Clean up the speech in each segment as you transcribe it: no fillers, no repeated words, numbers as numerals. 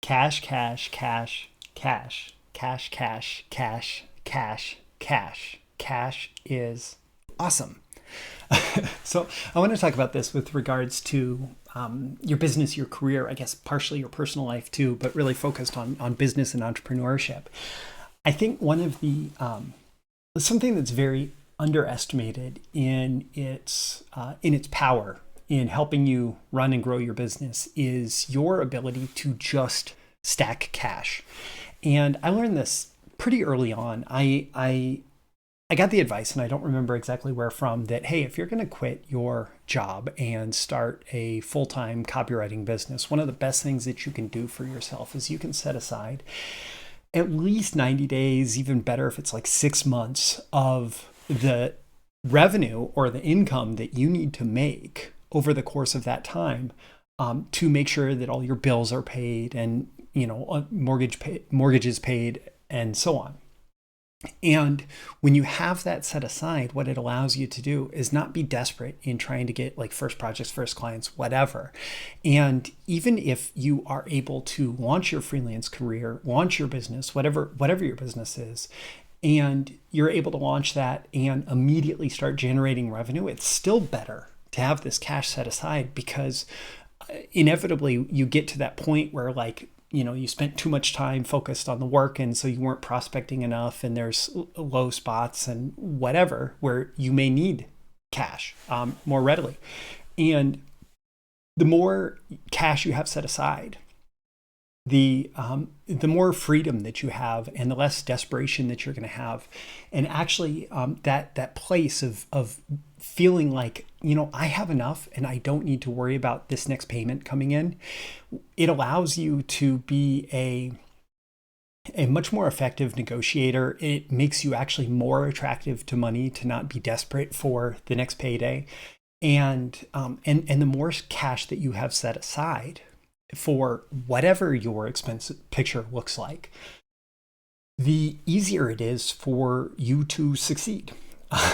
Cash, cash, cash, cash, cash, cash, cash, cash, cash. Cash is awesome. So I want to talk about this with regards to your business, your career, I guess partially your personal life too, but really focused on business and entrepreneurship. I think one of the something that's very underestimated in its power in helping you run and grow your business is your ability to just stack cash. And I learned this pretty early on. I got the advice, and I don't remember exactly where from, that, hey, if you're going to quit your job and start a full-time copywriting business, one of the best things that you can do for yourself is you can set aside at least 90 days, even better if it's like 6 months of the revenue or the income that you need to make over the course of that time, to make sure that all your bills are paid and, mortgages paid and so on. And when you have that set aside, what it allows you to do is not be desperate in trying to get like first projects, first clients, whatever. And even if you are able to launch your freelance career, launch your business, whatever your business is, and you're able to launch that and immediately start generating revenue, it's still better to have this cash set aside, because inevitably you get to that point where you spent too much time focused on the work, and so you weren't prospecting enough, and there's low spots and whatever where you may need cash more readily. And the more cash you have set aside, the more freedom that you have and the less desperation that you're going to have. And actually that place of feeling like, I have enough and I don't need to worry about this next payment coming in. It allows you to be a much more effective negotiator. It makes you actually more attractive to money, to not be desperate for the next payday. And the more cash that you have set aside for whatever your expense picture looks like, the easier it is for you to succeed.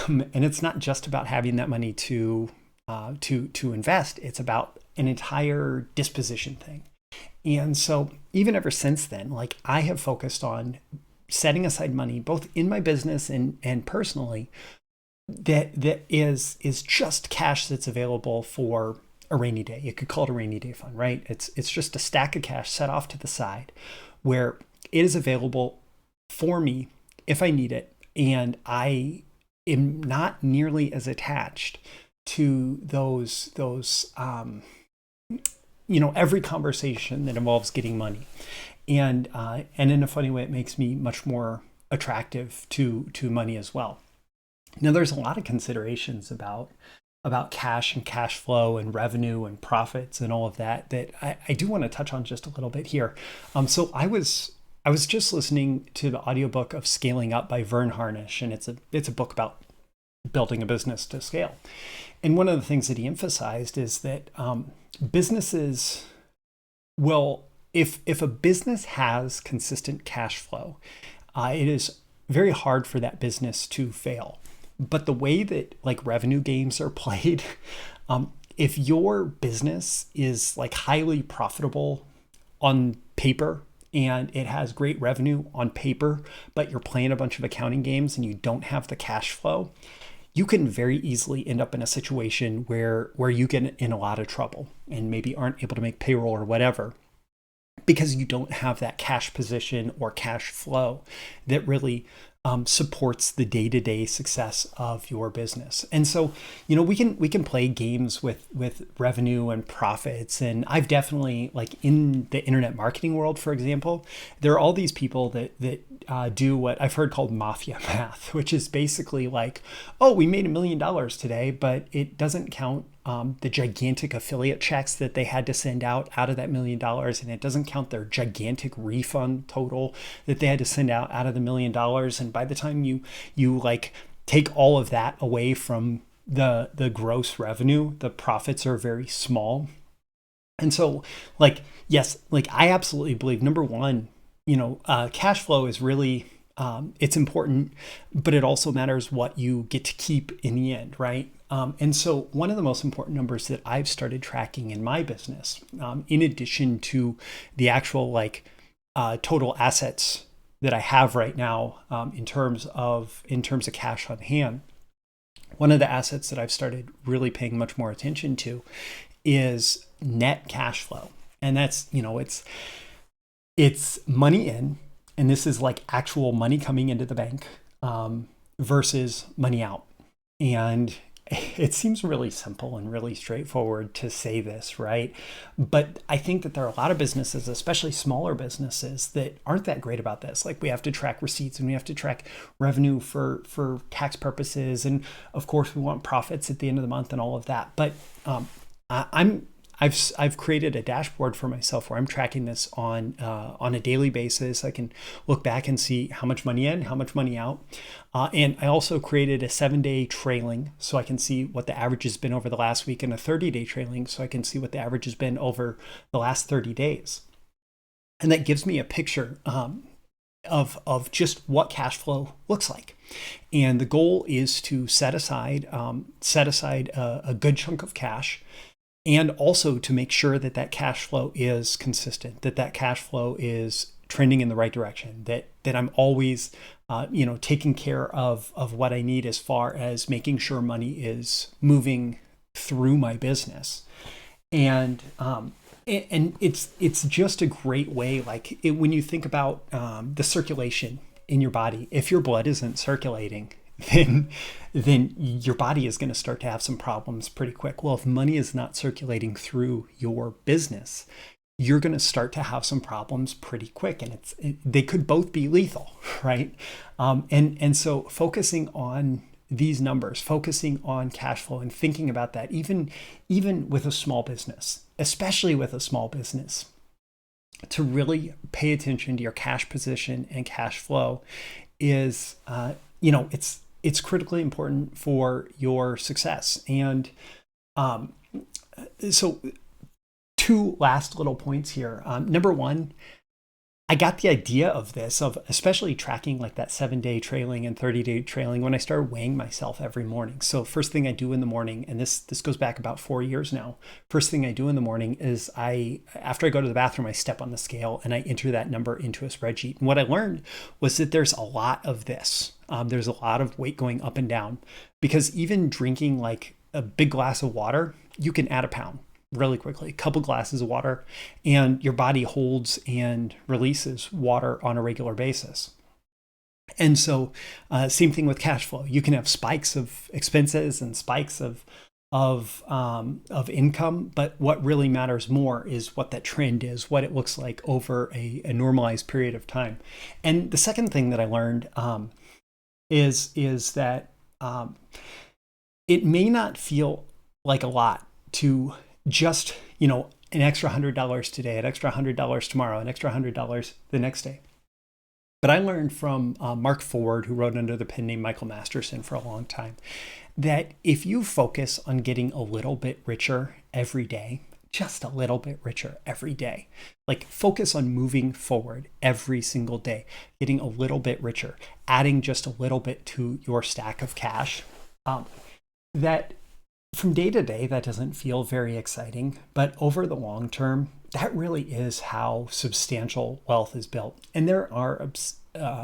And it's not just about having that money to invest. It's about an entire disposition thing. And so even ever since then, I have focused on setting aside money, both in my business and personally, that is just cash that's available for a rainy day. You could call it a rainy day fund, right? It's just a stack of cash set off to the side where it is available for me if I need it. And I am not nearly as attached to those every conversation that involves getting money. And in a funny way, it makes me much more attractive to money as well. Now, there's a lot of considerations about cash and cash flow and revenue and profits and all of that I do want to touch on just a little bit here. So I was just listening to the audiobook of Scaling Up by Vern Harnish, and it's a book about building a business to scale. And one of the things that he emphasized is that businesses will, if a business has consistent cash flow, it is very hard for that business to fail. But the way that revenue games are played, if your business is highly profitable on paper and it has great revenue on paper, but you're playing a bunch of accounting games and you don't have the cash flow, you can very easily end up in a situation where you get in a lot of trouble and maybe aren't able to make payroll or whatever, because you don't have that cash position or cash flow that really supports the day-to-day success of your business. And so, we can play games with revenue and profits. And I've definitely, in the internet marketing world, for example, there are all these people that do what I've heard called mafia math, which is basically oh, we made $1 million today, but it doesn't count the gigantic affiliate checks that they had to send out of that $1 million. And it doesn't count their gigantic refund total that they had to send out of the $1 million. And by the time you take all of that away from the gross revenue, the profits are very small. And so yes, I absolutely believe, number one, cash flow is really It's important, but it also matters what you get to keep in the end, right? And so one of the most important numbers that I've started tracking in my business, in addition to the actual total assets that I have right now, in terms of cash on hand, one of the assets that I've started really paying much more attention to is net cash flow. And that's, it's money in, and this is like actual money coming into the bank, versus money out. And it seems really simple and really straightforward to say this, right? But I think that there are a lot of businesses, especially smaller businesses, that aren't that great about this. Like, we have to track receipts and we have to track revenue for tax purposes. And of course, we want profits at the end of the month and all of that. But I've created a dashboard for myself where I'm tracking this on a daily basis. I can look back and see how much money in, how much money out. And I also created a 7-day trailing so I can see what the average has been over the last week, and a 30-day trailing so I can see what the average has been over the last 30 days. And that gives me a picture of just what cash flow looks like. And the goal is to set aside a good chunk of cash, and also to make sure that that cash flow is consistent, that cash flow is trending in the right direction, that I'm always, taking care of what I need as far as making sure money is moving through my business. And it's just a great way, when you think about the circulation in your body, if your blood isn't circulating, then your body is going to start to have some problems pretty quick. Well, if money is not circulating through your business, you're going to start to have some problems pretty quick, and they could both be lethal, right? And so focusing on these numbers, focusing on cash flow, and thinking about that, even with a small business, especially with a small business, to really pay attention to your cash position and cash flow is, it's critically important for your success. And so 2 last little points here. Number one, I got the idea of this, of especially tracking like that 7-day trailing and 30-day trailing, when I started weighing myself every morning. So first thing I do in the morning, and this goes back about 4 years now, first thing I do in the morning is after I go to the bathroom, I step on the scale and I enter that number into a spreadsheet. And what I learned was that there's a lot of this. There's a lot of weight going up and down, because even drinking like a big glass of water, you can add a pound really quickly. A couple glasses of water, and your body holds and releases water on a regular basis. And so same thing with cash flow. You can have spikes of expenses and spikes of income, but what really matters more is what that trend is, what it looks like over a normalized period of time. And the second thing that I learned is that it may not feel like a lot to just, an extra $100 today, an extra $100 tomorrow, an extra $100 the next day. But I learned from Mark Ford, who wrote under the pen name Michael Masterson for a long time, that if you focus on getting a little bit richer every day, just a little bit richer every day, like focus on moving forward every single day, getting a little bit richer, adding just a little bit to your stack of cash, that from day to day, that doesn't feel very exciting, but over the long term, that really is how substantial wealth is built. And there are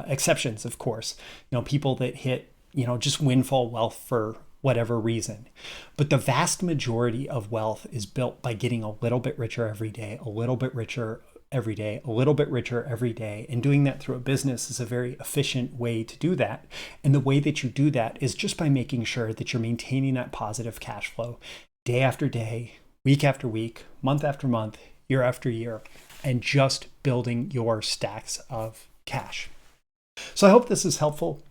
exceptions, of course, people that hit, just windfall wealth for whatever reason. But the vast majority of wealth is built by getting a little bit richer every day, a little bit richer every day, a little bit richer every day. And doing that through a business is a very efficient way to do that. And the way that you do that is just by making sure that you're maintaining that positive cash flow day after day, week after week, month after month, year after year, and just building your stacks of cash. So I hope this is helpful.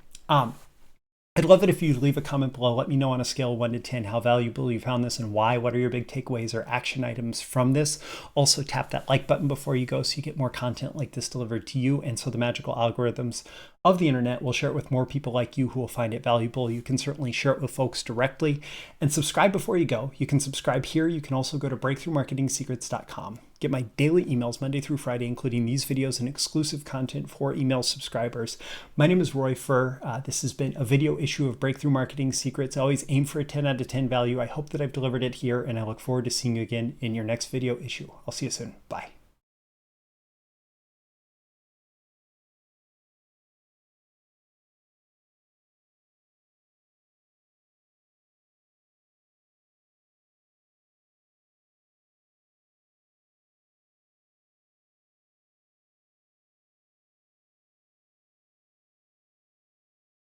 I'd love it if you'd leave a comment below. Let me know on a scale of 1 to 10 how valuable you found this and why. What are your big takeaways or action items from this? Also, tap that like button before you go so you get more content like this delivered to you. And so the magical algorithms of the internet will share it with more people like you who will find it valuable. You can certainly share it with folks directly, and subscribe before you go. You can subscribe here. You can also go to breakthroughmarketingsecrets.com. Get my daily emails Monday through Friday, including these videos and exclusive content for email subscribers. My name is Roy Furr. This has been a video issue of Breakthrough Marketing Secrets. I always aim for a 10 out of 10 value. I hope that I've delivered it here, and I look forward to seeing you again in your next video issue. I'll see you soon. Bye.